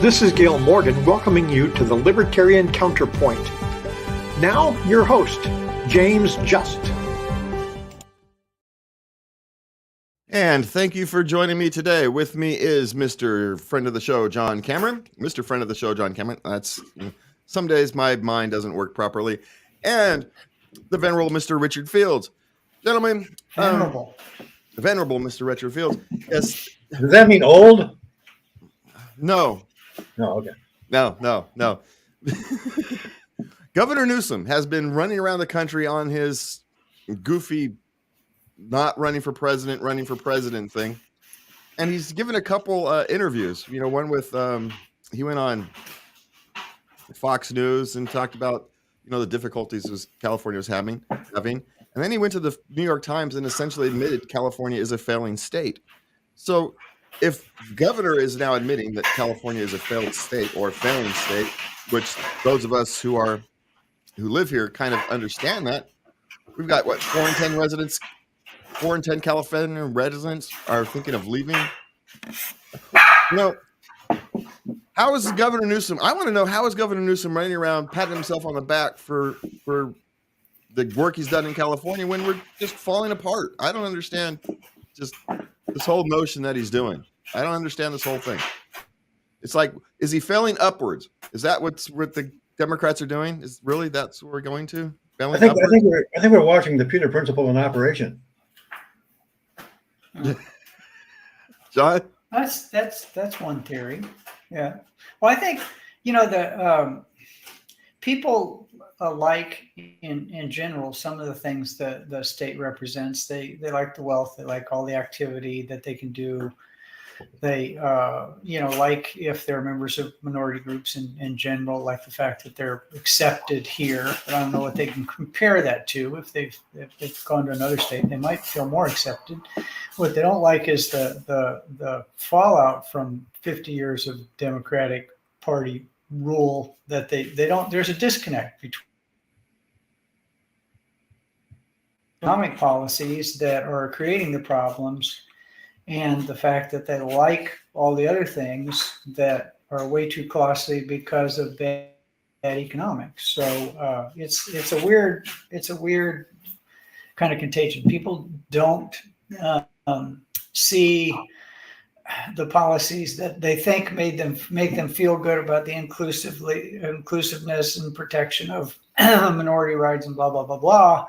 This is Gail Morgan welcoming you to the Libertarian Counterpoint. Now, your host, James Just. And thank you for joining me today. With me is Mr. Friend of the Show, John Cameron. Mr. Friend of the Show, John Cameron. That's some days my mind doesn't work properly. And the venerable Mr. Richard Fields. Gentlemen. Venerable Mr. Richard Fields. Yes. Does that mean old? No. No, okay. No. Governor Newsom has been running around the country on his goofy not running for president thing. And he's given a couple interviews, one with, he went on Fox News and talked about, the difficulties California was having. And then he went to the New York Times and essentially admitted California is a failing state. So if governor is now admitting that California is a failed state or a failing state, which those of us who live here kind of understand that, we've got 4 in 10 California residents are thinking of leaving. How is Governor Newsom? I want to know, how is Governor Newsom running around patting himself on the back for the work he's done in California when we're just falling apart? I don't understand just this whole notion that he's doing. I don't understand this whole thing. It's like, is he failing upwards? Is that what the Democrats are doing? Is really that's what we're going to? I think we're watching the Peter Principle in operation. John? That's one theory. Yeah. Well, I think the people like in general some of the things that the state represents. They like the wealth. They like all the activity that they can do. They like if they're members of minority groups in general, like the fact that they're accepted here. But I don't know what they can compare that to. If they've gone to another state, they might feel more accepted. What they don't like is the fallout from 50 years of Democratic Party rule, that they don't. There's a disconnect between economic policies that are creating the problems and the fact that they like all the other things that are way too costly because of bad economics. So it's a weird kind of contagion. People don't see the policies that they think make them feel good about the inclusiveness and protection of minority rights and blah blah blah blah.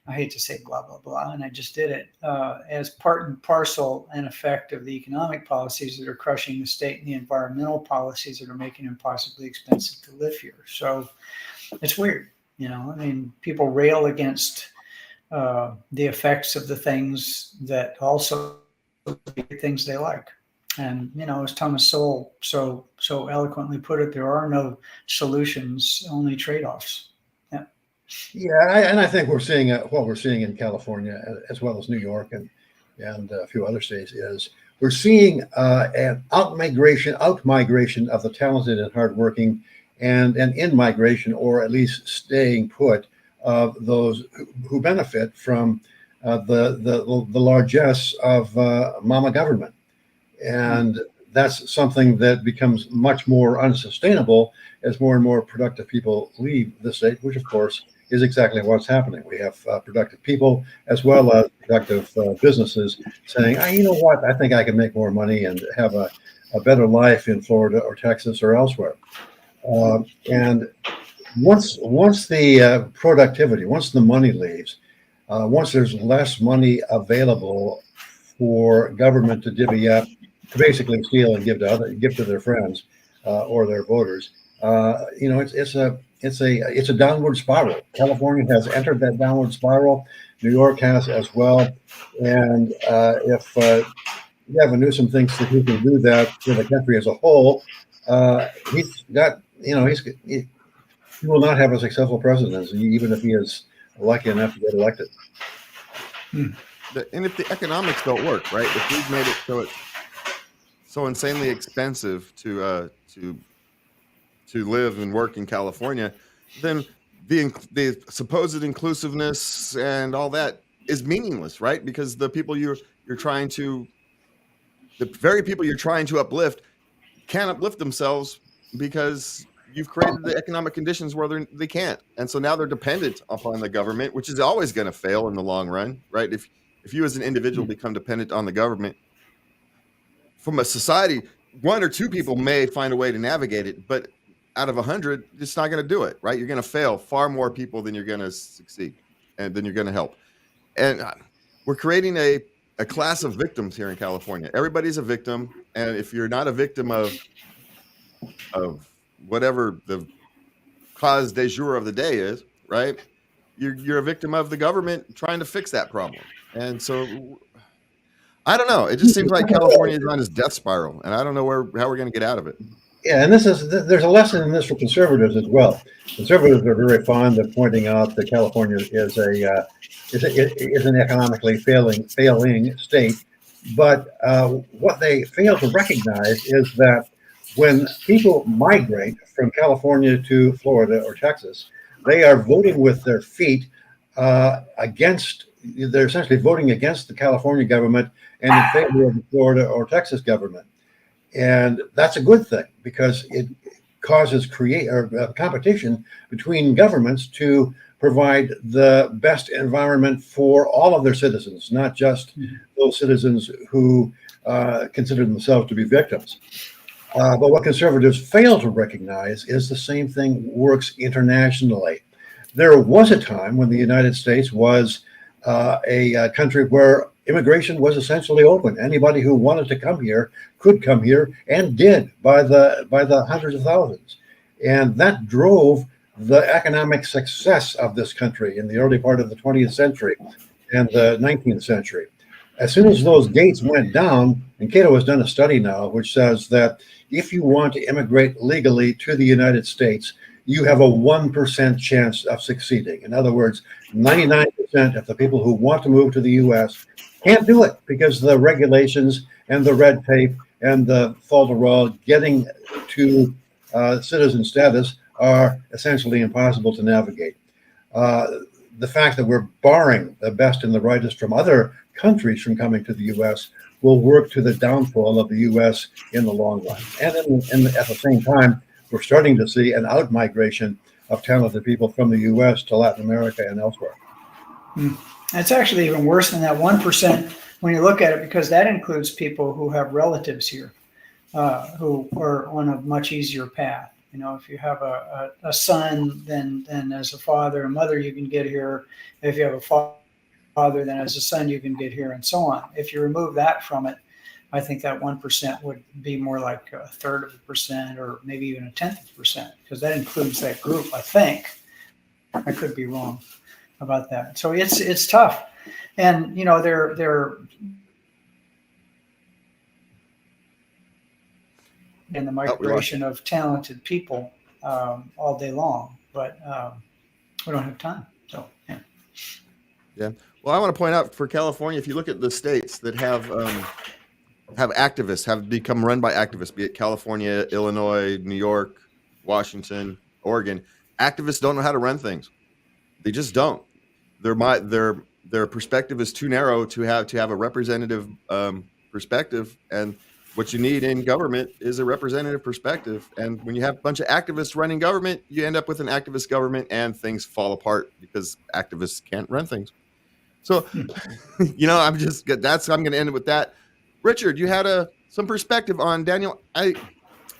I hate to say blah, blah, blah, and I just did it, as part and parcel and effect of the economic policies that are crushing the state and the environmental policies that are making it impossibly expensive to live here. So it's weird, people rail against the effects of the things that also things they like. And, as Thomas Sowell so eloquently put it, there are no solutions, only trade-offs. Yeah, and I think we're seeing what we're seeing in California as well as New York and a few other states is we're seeing an out-migration of the talented and hardworking and an in-migration, or at least staying put, of those who benefit from the largesse of mama government. And that's something that becomes much more unsustainable as more and more productive people leave the state, which of course is exactly what's happening. We have productive people as well as productive businesses saying, you know what, I think I can make more money and have a better life in Florida or Texas or elsewhere. And once the productivity, once the money leaves, once there's less money available for government to divvy up, to basically steal and give to their friends or their voters, it's a downward spiral. California has entered that downward spiral. New York has as well. And if Gavin Newsom thinks that he can do that to the country as a whole, he will not have a successful presidency, even if he is lucky enough to get elected. And if the economics don't work, right? If we've made it so insanely expensive to live and work in California, then the supposed inclusiveness and all that is meaningless, right? Because the people you're trying to, the very people you're trying to uplift can't uplift themselves because you've created the economic conditions where they can't. And so now they're dependent upon the government, which is always going to fail in the long run, right? If you as an individual become dependent on the government, from a society, 1 or 2 people may find a way to navigate it, but out of 100, it's not going to do it, right? You're going to fail far more people than you're going to succeed, and then you're going to help. And we're creating a class of victims here in California. Everybody's a victim, and if you're not a victim of whatever the cause du jour of the day is, right? You're a victim of the government trying to fix that problem. And so I don't know. It just seems like California is on its death spiral, and I don't know how we're going to get out of it. Yeah, and there's a lesson in this for conservatives as well. Conservatives are very fond of pointing out that California is an economically failing state, but what they fail to recognize is that when people migrate from California to Florida or Texas, they are voting with their feet they're essentially voting against the California government and in favor of the Florida or Texas government. And that's a good thing because it causes competition between governments to provide the best environment for all of their citizens, not just those citizens who consider themselves to be victims. But what conservatives fail to recognize is the same thing works internationally. There was a time when the United States was a country where immigration was essentially open. Anybody who wanted to come here could come here and did by the hundreds of thousands. And that drove the economic success of this country in the early part of the 20th century and the 19th century. As soon as those gates went down, and Cato has done a study now which says that if you want to immigrate legally to the United States, you have a 1% chance of succeeding. In other words, 99% of the people who want to move to the U.S. can't do it because the regulations and the red tape and the falderall getting to citizen status are essentially impossible to navigate. The fact that we're barring the best and the brightest from other countries from coming to the U.S. will work to the downfall of the U.S. in the long run. And at the same time, we're starting to see an out-migration of talented people from the U.S. to Latin America and elsewhere. It's actually even worse than that 1% when you look at it, because that includes people who have relatives here who are on a much easier path. You know, if you have a son, then as a father and mother, you can get here. If you have a father, then as a son, you can get here, and so on. If you remove that from it, I think that 1% would be more like 1/3%, or maybe even 1/10%, because that includes that group. I think I could be wrong about that. So it's tough, and you know they're in the migration of talented people all day long, but we don't have time. So yeah. Well, I want to point out for California, if you look at the states that have activists, have become run by activists, be it California, Illinois, New York, Washington, Oregon, activists don't know how to run things. They just don't. Their perspective is too narrow to have a representative perspective, and what you need in government is a representative perspective. And when you have a bunch of activists running government, you end up with an activist government, and things fall apart because activists can't run things. So, you know, I'm going to end it with that. Richard, you had some perspective on Daniel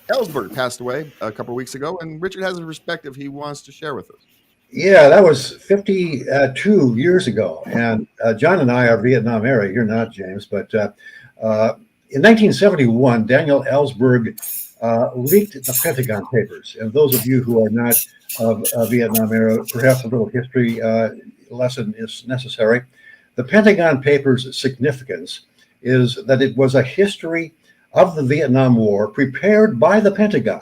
Ellsberg passed away a couple of weeks ago, and Richard has a perspective he wants to share with us. Yeah, that was 52 years ago, and John and I are Vietnam era. You're not, James, but in 1971, Daniel Ellsberg leaked the Pentagon Papers. And those of you who are not of Vietnam era, perhaps a little history lesson is necessary. The Pentagon Papers' significance is that it was a history of the Vietnam War prepared by the Pentagon.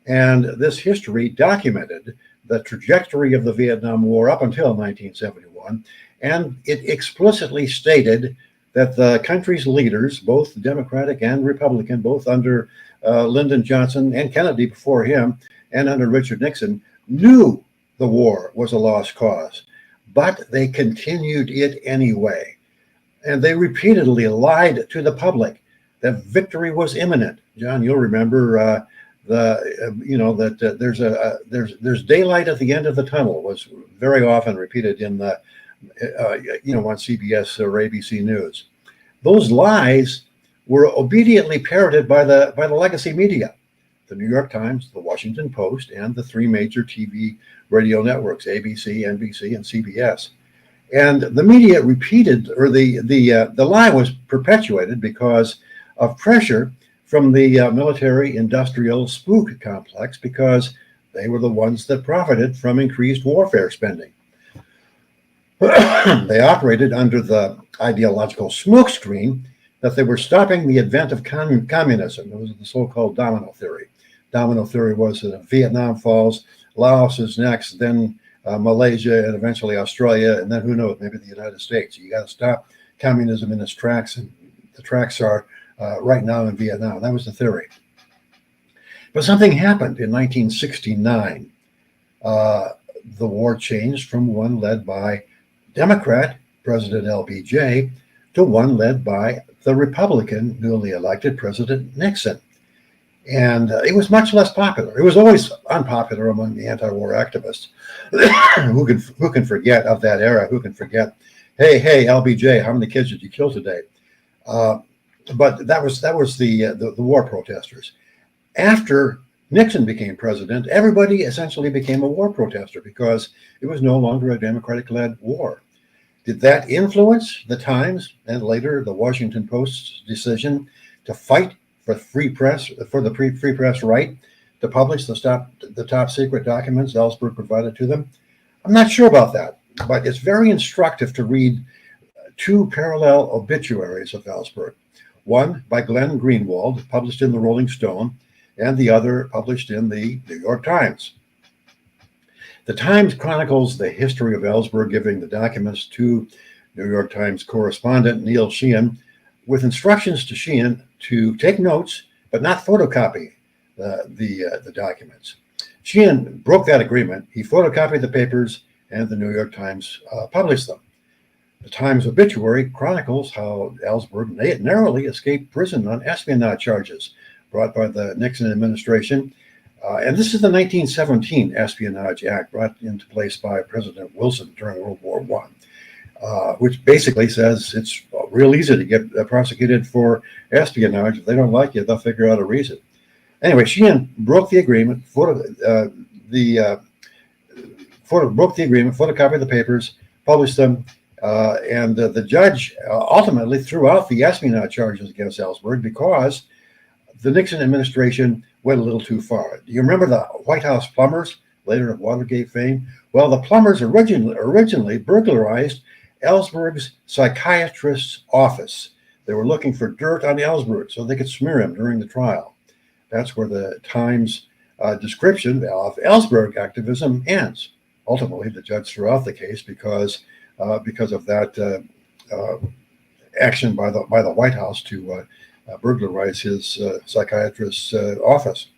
And this history documented the trajectory of the Vietnam War up until 1971. And it explicitly stated that the country's leaders, both Democratic and Republican, both under Lyndon Johnson and Kennedy before him, and under Richard Nixon, knew the war was a lost cause, but they continued it anyway. And they repeatedly lied to the public that victory was imminent. John, you'll remember there's daylight at the end of the tunnel was very often repeated in the on CBS or ABC News. Those lies were obediently parroted by the legacy media, the New York Times, the Washington Post, and the three major TV radio networks, ABC, NBC, and CBS. And the media repeated, or the lie was perpetuated because of pressure from the military-industrial spook complex, because they were the ones that profited from increased warfare spending. They operated under the ideological smokescreen that they were stopping the advent of communism. It was the so-called domino theory. Domino theory was that Vietnam falls, Laos is next, then Malaysia, and eventually Australia, and then who knows, maybe the United States. You got to stop communism in its tracks, and the tracks are right now in Vietnam. That was the theory. But something happened in 1969. The war changed from one led by Democrat President LBJ to one led by the Republican newly elected President Nixon. And it was much less popular. It was always unpopular among the anti-war activists. Who can forget of that era? Who can forget, hey, LBJ, how many kids did you kill today? But that was the war protesters. After Nixon became president, everybody essentially became a war protester because it was no longer a Democratic-led war. Did that influence the Times and later the Washington Post's decision to fight for free press, for the free press right to publish the top secret documents Ellsberg provided to them? I'm not sure about that, but it's very instructive to read two parallel obituaries of Ellsberg. One by Glenn Greenwald, published in the Rolling Stone, and the other published in the New York Times. The Times chronicles the history of Ellsberg giving the documents to New York Times correspondent Neil Sheehan, with instructions to Sheehan to take notes but not photocopy the documents. Sheehan broke that agreement. He photocopied the papers, and the New York Times published them. The Times obituary chronicles how Ellsberg narrowly escaped prison on espionage charges brought by the Nixon administration. And this is the 1917 Espionage Act brought into place by President Wilson during World War I, which basically says it's real easy to get prosecuted for espionage. If they don't like you, they'll figure out a reason. Anyway, Sheehan broke the agreement, broke the agreement, photocopied the papers, published them, and the judge ultimately threw out the espionage charges against Ellsberg because the Nixon administration went a little too far. Do you remember the White House plumbers, later of Watergate fame? Well, the plumbers originally burglarized Ellsberg's psychiatrist's office. They were looking for dirt on Ellsberg so they could smear him during the trial. That's where the Times description of Ellsberg activism ends. Ultimately, the judge threw out the case because of that action by the White House to burglarize his psychiatrist's office.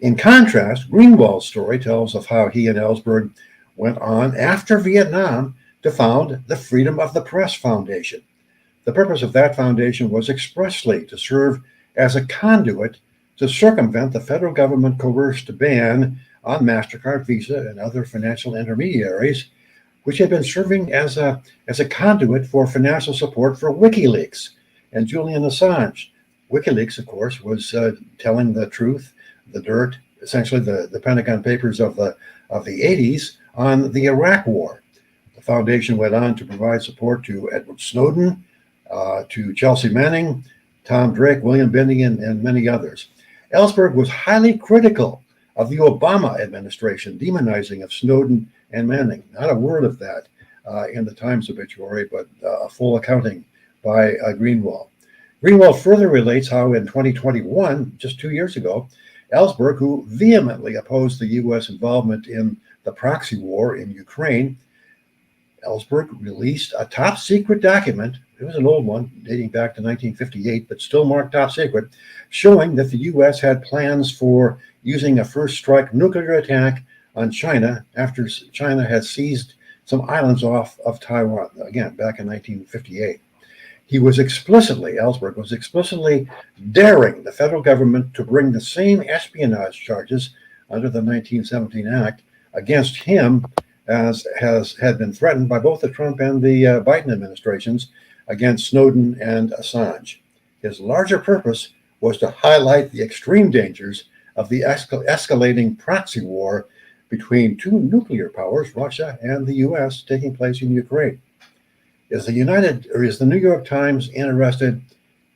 In contrast, Greenwald's story tells of how he and Ellsberg went on after Vietnam to found the Freedom of the Press Foundation. The purpose of that foundation was expressly to serve as a conduit to circumvent the federal government coerced ban on MasterCard, Visa, and other financial intermediaries, which had been serving as a conduit for financial support for WikiLeaks and Julian Assange. WikiLeaks, of course, was telling the truth, the dirt, essentially the Pentagon Papers of the 80s on the Iraq War. The foundation went on to provide support to Edward Snowden, to Chelsea Manning, Tom Drake, William Binney, and many others. Ellsberg was highly critical of the Obama administration, demonizing of Snowden and Manning. Not a word of that in the Times obituary, but a full accounting by Greenwald. Greenwald further relates how in 2021, just 2 years ago, Ellsberg, who vehemently opposed the U.S. involvement in the proxy war in Ukraine, Ellsberg released a top secret document. It was an old one dating back to 1958, but still marked top secret, showing that the U.S. had plans for using a first strike nuclear attack on China after China had seized some islands off of Taiwan, again, back in 1958. Ellsberg was explicitly daring the federal government to bring the same espionage charges under the 1917 Act against him as had been threatened by both the Trump and the Biden administrations against Snowden and Assange. His larger purpose was to highlight the extreme dangers of the escalating proxy war between two nuclear powers, Russia and the U.S., taking place in Ukraine. Is the New York Times interested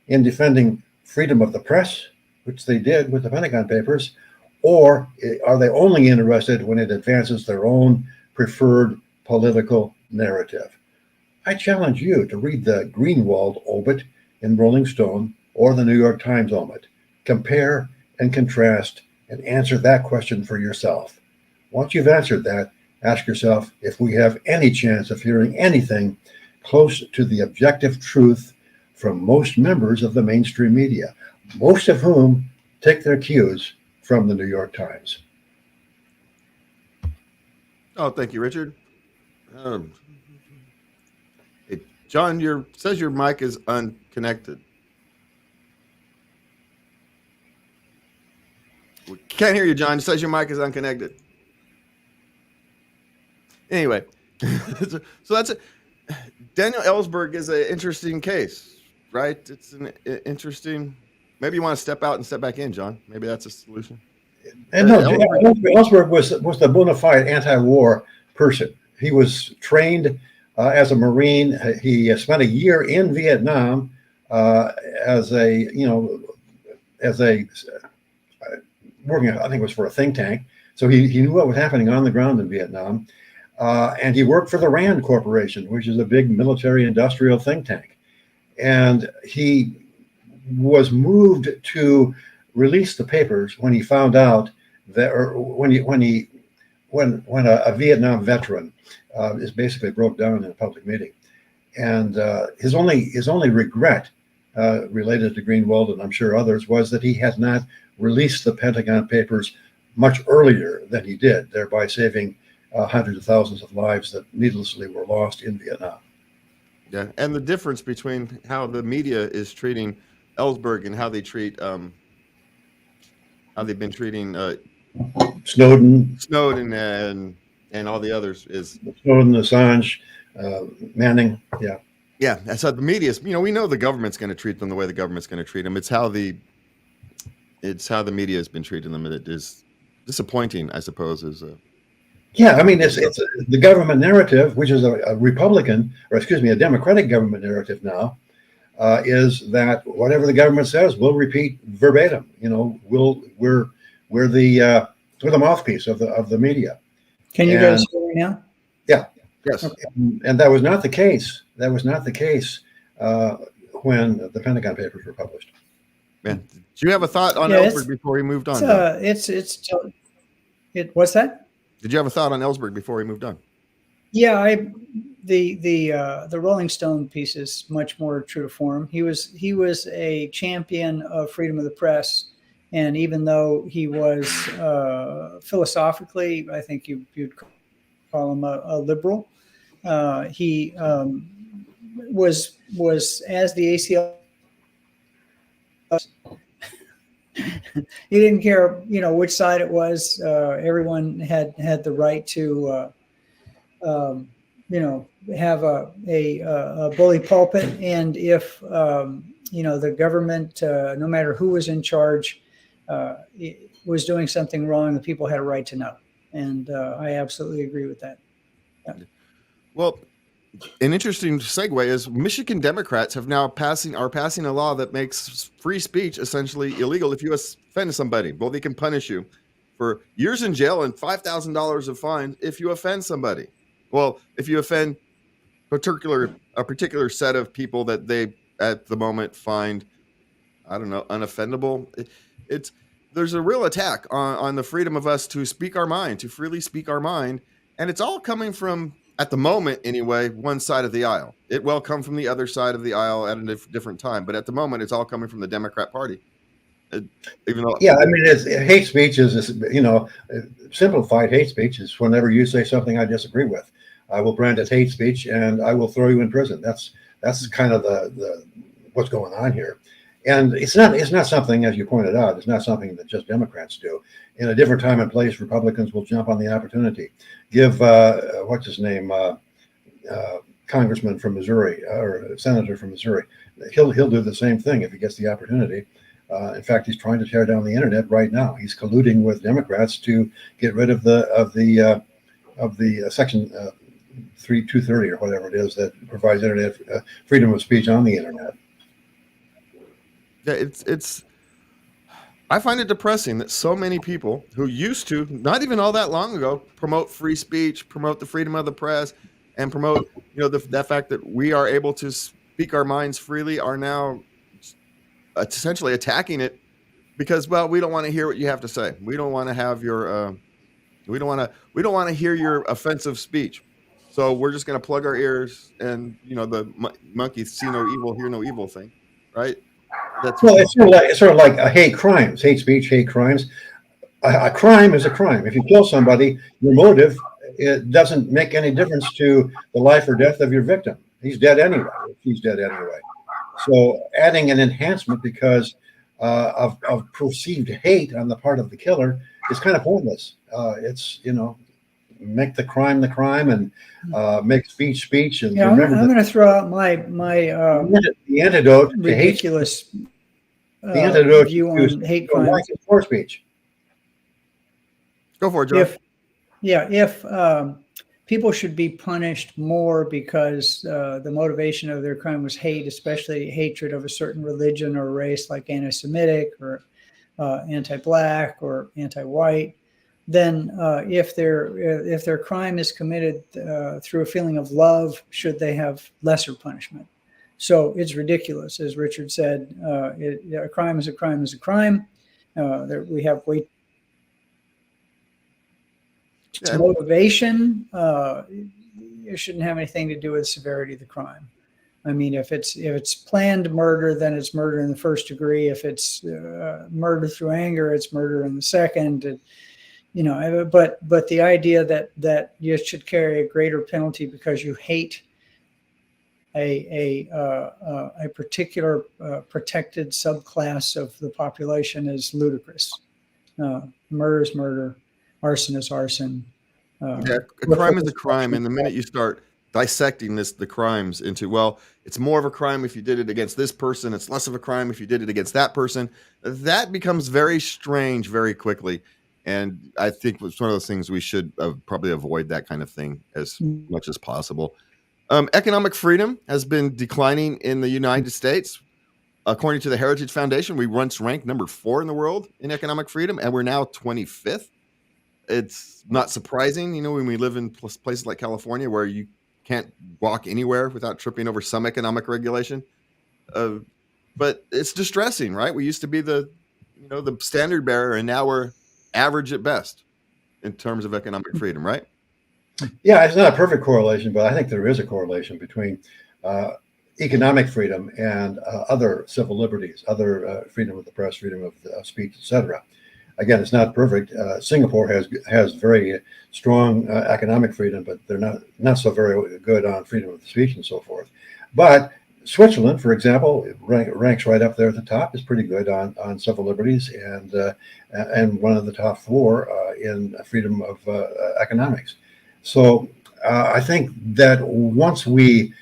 in defending freedom of the press, which they did with the Pentagon Papers, or are they only interested when it advances their own preferred political narrative? I challenge you to read the Greenwald obit in Rolling Stone or the New York Times obit. Compare and contrast and answer that question for yourself. Once you've answered that, ask yourself if we have any chance of hearing anything close to the objective truth from most members of the mainstream media, most of whom take their cues from the New York Times. Oh, thank you, Richard. Hey, John, says your mic is unconnected. We can't hear you, John. It says your mic is unconnected. Anyway, so that's it. Daniel Ellsberg is an interesting case, right? It's an interesting. Maybe you want to step out and step back in, John. Maybe that's a solution. And no, Ellsberg was the bona fide anti-war person. He was trained as a Marine. He spent a year in Vietnam as a working. I think it was for a think tank. So he knew what was happening on the ground in Vietnam. And he worked for the RAND Corporation, which is a big military industrial think tank. And he was moved to release the papers when he found out that, or when a Vietnam veteran is basically broke down in a public meeting. And his only regret related to Greenwald, and I'm sure others, was that he had not released the Pentagon Papers much earlier than he did, thereby saving hundreds of thousands of lives that needlessly were lost in Vietnam. Yeah, and the difference between how the media is treating Ellsberg and how they treat, how they've been treating Snowden and all the others is Snowden, Assange, Manning. Yeah. Yeah, so the media is, we know the government's going to treat them the way the government's going to treat them. It's how the media has been treating them. It is disappointing, I suppose. Yeah, I mean, it's the government narrative, which is a Democratic government narrative now, is that whatever the government says, we'll repeat verbatim. We're the mouthpiece of the media. Can you guys hear me now? Yeah. Yes. And that was not the case. That was not the case when the Pentagon Papers were published. Man, do you have a thought on Ellsberg before he moved on? What's that? Did you have a thought on Ellsberg before he moved on? Yeah, the Rolling Stone piece is much more true to form. He was a champion of freedom of the press, and even though he was philosophically, I think you'd call him a liberal, he was as the ACL. He didn't care, which side it was. Everyone had the right to, have a bully pulpit, and if the government, no matter who was in charge, was doing something wrong, the people had a right to know, and I absolutely agree with that. Yeah. Well, an interesting segue is Michigan Democrats are passing a law that makes free speech essentially illegal if you offend somebody. Well, they can punish you for years in jail and $5,000 of fine if you offend somebody. Well, if you offend a particular set of people that they at the moment find, I don't know, unoffendable. There's a real attack on the freedom of us to speak our mind, to freely speak our mind, and it's all coming from, at the moment anyway, one side of the aisle. It will come from the other side of the aisle at a different time, but at the moment, it's all coming from the Democrat Party. Hate speech is, simplified hate speech is whenever you say something I disagree with, I will brand it hate speech and I will throw you in prison. That's That's kind of the what's going on here. And it's not something, as you pointed out, it's not something that just Democrats do. In a different time and place, Republicans will jump on the opportunity. Give what's his name, congressman from Missouri or senator from Missouri. He'll do the same thing if he gets the opportunity. In fact, he's trying to tear down the internet right now. He's colluding with Democrats to get rid of the section 230 or whatever it is that provides internet freedom of speech on the internet. Yeah, it's. I find it depressing that so many people who used to, not even all that long ago, promote free speech, promote the freedom of the press, and promote, that fact that we are able to speak our minds freely, are now essentially attacking it because, well, we don't want to hear what you have to say. We don't want to have your, we don't want to hear your offensive speech. So we're just going to plug our ears and, the monkey see no evil, hear no evil thing, right? Well, it's sort of like hate crimes, hate speech, hate crimes. A crime is a crime. If you kill somebody, your motive, it doesn't make any difference to the life or death of your victim. He's dead anyway. He's dead anyway. So adding an enhancement because of perceived hate on the part of the killer is kind of pointless. It's make the crime and make speech. And yeah, remember, I'm going to throw out my the antidote to ridiculous the antidote view on hate crimes crimes. is for speech. Go for it, John. If people should be punished more because the motivation of their crime was hate, especially hatred of a certain religion or race, like anti-Semitic or anti-black or anti-white, then if their crime is committed through a feeling of love, should they have lesser punishment? So it's ridiculous, as Richard said. A crime is a crime is a crime. We have way motivation. It shouldn't have anything to do with the severity of the crime. I mean, if it's planned murder, then it's murder in the first degree. If it's murder through anger, it's murder in the second. But the idea that you should carry a greater penalty because you hate a particular protected subclass of the population is ludicrous. Murder is murder. Arson is arson. A crime is a crime, and the minute you start dissecting the crimes into, well, it's more of a crime if you did it against this person, it's less of a crime if you did it against that person, that becomes very strange very quickly. And I think it's one of those things we should probably avoid that kind of thing as much as possible. Economic freedom has been declining in the United States. According to the Heritage Foundation, we once ranked number 4 in the world in economic freedom, and we're now 25th. It's not surprising, when we live in places like California where you can't walk anywhere without tripping over some economic regulation. But it's distressing, right? We used to be the standard bearer, and now we're average at best in terms of economic freedom, right? Yeah, it's not a perfect correlation, but I think there is a correlation between economic freedom and other civil liberties, other freedom of the press, freedom of speech, etc. Again, it's not perfect. Singapore has very strong economic freedom, but they're not so very good on freedom of speech and so forth. But Switzerland, for example, ranks right up there at the top. Is pretty good on civil liberties and one of the top 4 in freedom of economics. So I think that once we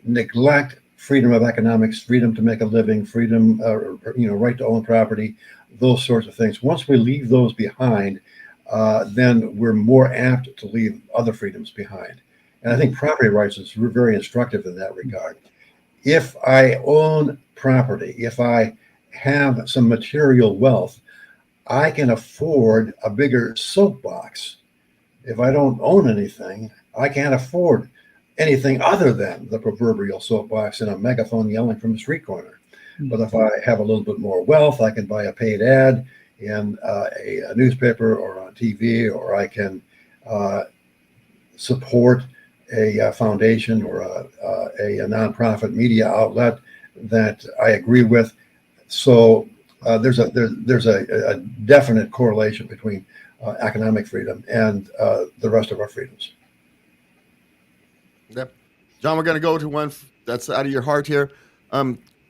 neglect freedom of economics, freedom to make a living, freedom, right to own property, those sorts of things, once we leave those behind, then we're more apt to leave other freedoms behind. And I think property rights is very instructive in that regard. If I own property, if I have some material wealth, I can afford a bigger soapbox. If I don't own anything, I can't afford anything other than the proverbial soapbox and a megaphone yelling from the street corner. But if I have a little bit more wealth, I can buy a paid ad in a newspaper or on TV, or I can support a foundation or a nonprofit media outlet that I agree with. So there's a definite correlation between economic freedom and the rest of our freedoms. Yep. John, we're going to go to one that's out of your heart here.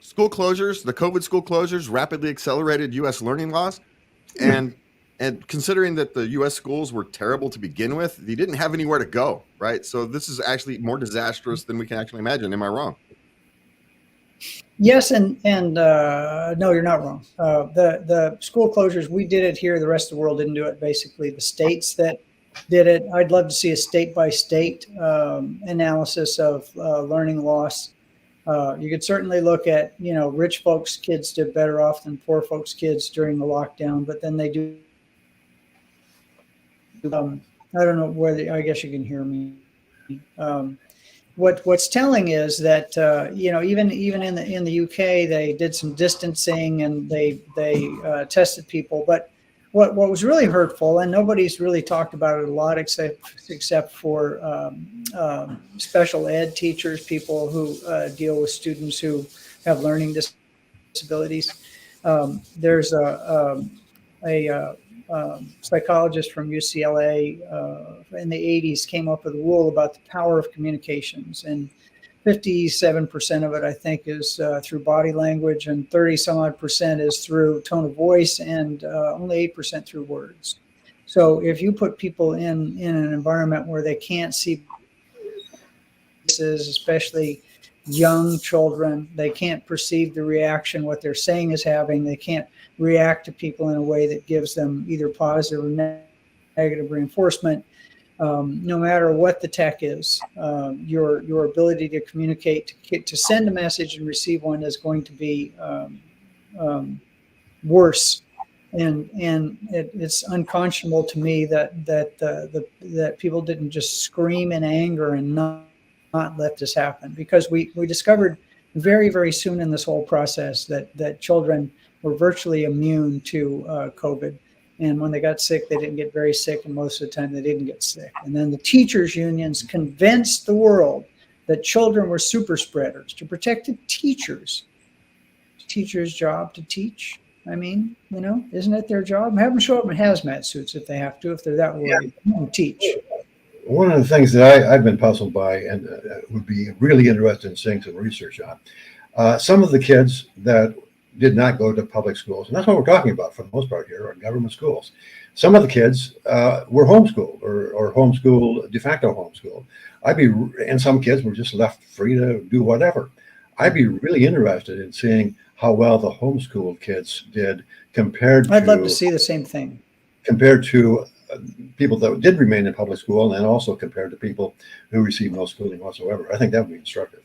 School closures, the COVID school closures rapidly accelerated U.S. learning loss. And considering that the U.S. schools were terrible to begin with, they didn't have anywhere to go, right? So this is actually more disastrous than we can actually imagine. Am I wrong? Yes, and no, you're not wrong. The school closures, we did it here. The rest of the world didn't do it. Basically, the states that did it. I'd love to see a state by state analysis of learning loss. You could certainly look at, rich folks' kids did better off than poor folks' kids during the lockdown, but then they do. I don't know whether, I guess you can hear me. What's telling is that even in the UK they did some distancing and they tested people, but what was really hurtful, and nobody's really talked about it a lot except for special ed teachers, people who deal with students who have learning disabilities. There's a psychologist from UCLA in the 80s came up with a rule about the power of communications, and 57% of it, I think, is through body language, and 30-some-odd% is through tone of voice, and only 8% through words. So if you put people in an environment where they can't see faces, especially young children, they can't perceive the reaction what they're saying is having, they can't react to people in a way that gives them either positive or negative reinforcement. No matter what the tech is, your ability to communicate, to send a message and receive one is going to be worse. And it's unconscionable to me that people didn't just scream in anger and not let this happen, because we discovered very, very soon in this whole process that children were virtually immune to COVID. And when they got sick, they didn't get very sick, and most of the time they didn't get sick. And then the teachers' unions convinced the world that children were super spreaders to protect the teachers. Teachers' job to teach. I mean, isn't it their job? Have them show up in hazmat suits if they have to, if they're that worried. Yeah. Teach. One of the things that I've been puzzled by and would be really interested in seeing some research on, some of the kids that did not go to public schools, and that's what we're talking about for the most part here, are government schools. Some of the kids were homeschooled or homeschooled, de facto homeschooled. And some kids were just left free to do whatever. I'd be really interested in seeing how well the homeschooled kids did compared to. I'd love to see the same thing. Compared to people that did remain in public school, and also compared to people who received no schooling whatsoever. I think that would be instructive.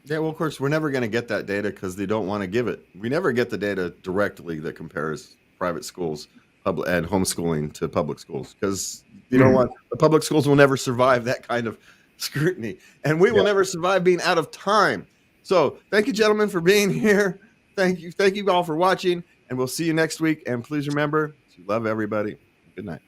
Yeah, well, of course, we're never going to get that data because they don't want to give it. We never get the data directly that compares private schools and homeschooling to public schools, because you don't want, the public schools will never survive that kind of scrutiny, and we will never survive being out of time. So thank you, gentlemen, for being here. Thank you all for watching, and we'll see you next week. And please remember to love everybody. Good night.